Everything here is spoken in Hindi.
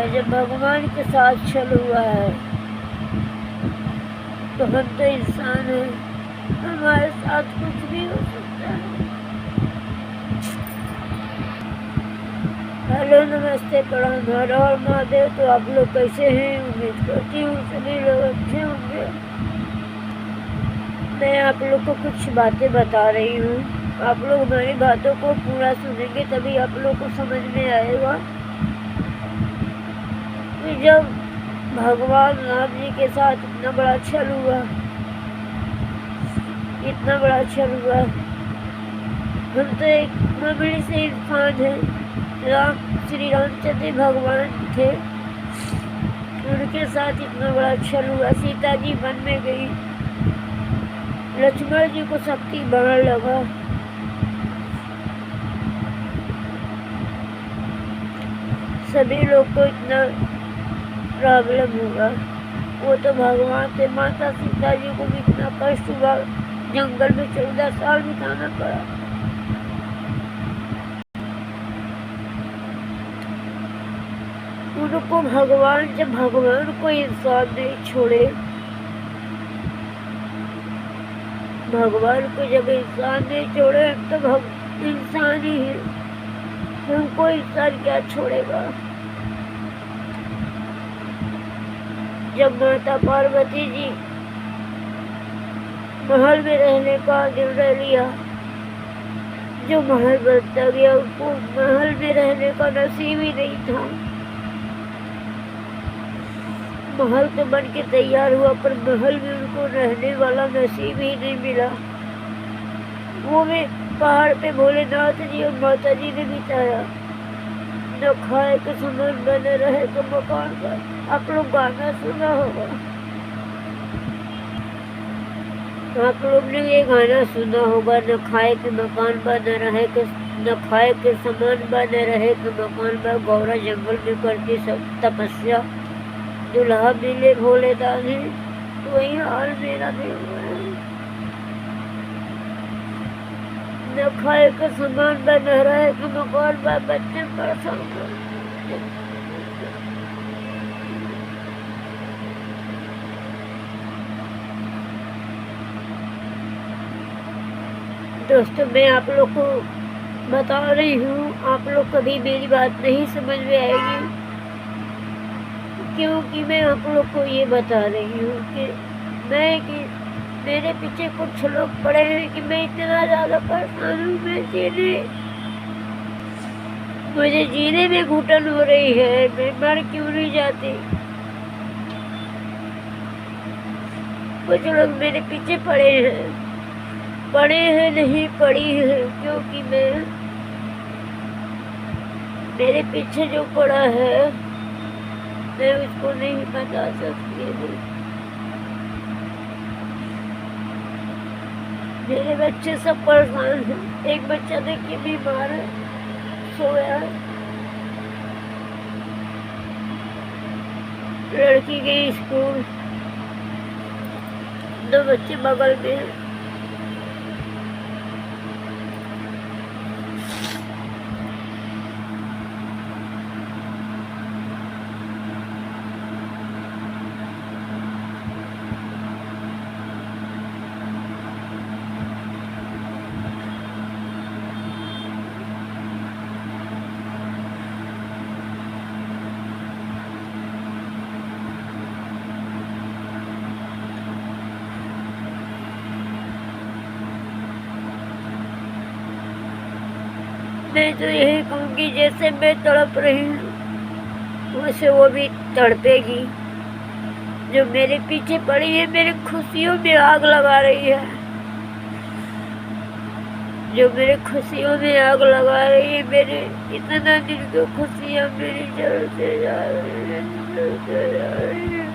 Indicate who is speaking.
Speaker 1: और जब भगवान के साथ छल हुआ है तो हम तो इंसान हैं, हमारे साथ कुछ भी हो सकता है। हेलो, नमस्ते, प्रणाम, हर हर महादेव। तो आप लोग कैसे हैं? उम्मीद करती हूँ सभी लोग अच्छे होंगे। मैं आप लोग को कुछ बातें बता रही हूँ, आप लोग हमारी बातों को पूरा सुनेंगे तभी आप लोग को समझ में आएगा कि जब भगवान राम जी के साथ इतना बड़ा छल हुआ, इतना बड़ा छल हुआ। हम तो एक मामूली से इंसान हैं, श्री रामचंद्र भगवान थे, उनके साथ इतना बड़ा छल हुआ। सीता जी वन में गई, लक्ष्मण जी को शक्ति बाण लगा, सभी लोग को इतना प्रॉब्लम हुआ। वो तो भगवान थे। माता सीता जी को भी इतना कष्ट हुआ, जंगल में 14 साल बिताना पड़ा। उनको भगवान, जब भगवान को इंसान नहीं छोड़े, भगवान को जब इंसान नहीं छोड़े तो इंसान ही है, हमको इंसान क्या छोड़ेगा। जब माता पार्वती जी महल में रहने का निर्णय लिया, जो महल बनता गया उनको महल में रहने का नसीब ही नहीं था। महल तो बन के तैयार हुआ पर महल में उनको रहने वाला नसीब ही नहीं मिला। वो भी पहाड़ पे भोलेनाथ जी और माता जी ने बिताया, न खाए के सामान बने रहे तो मकान पर। आप लोग गाना सुना होगा, आप लोग ने ये गाना सुना होगा, न खाए के मकान बने रहे के, न खाए के सामान बने रहे के मकान पर। गौरा जंगल में करती सब तपस्या, दुल्हा मिले भोले दानी, तो वही हाल मेरा भी हुआ है। न खाए के सामान बने रहे के मकान पर, बच्चे परेशान कर। दोस्तों, मैं आप लोग को बता रही हूँ, आप लोग कभी मेरी बात नहीं समझ में आएगी, क्योंकि मैं आप लोग को ये बता रही हूँ कि मेरे पीछे कुछ लोग पड़े हैं कि मैं इतना ज़्यादा परेशान हूँ। मुझे जीने में घुटन हो रही है, मैं मर क्यों नहीं जाती। कुछ लोग मेरे पीछे पड़े हैं नहीं पड़ी है, क्योंकि मेरे पीछे जो पड़ा है मैं उसको नहीं बता सकती हूँ। मेरे बच्चे सब परेशान हैं। एक बच्चा देखिए बीमार है, सोया है। लड़की गई स्कूल, 2 बच्चे बगल में हैं। मैं तो यही कहूँगी, जैसे मैं तड़प रही हूँ वैसे वो भी तड़पेगी। जो मेरे पीछे पड़ी है, मेरी खुशियों में आग लगा रही है, जो मेरे खुशियों में आग लगा रही है। मेरे इतना दिन की खुशियाँ मेरी जलते जा रही है, जलते जा रही है।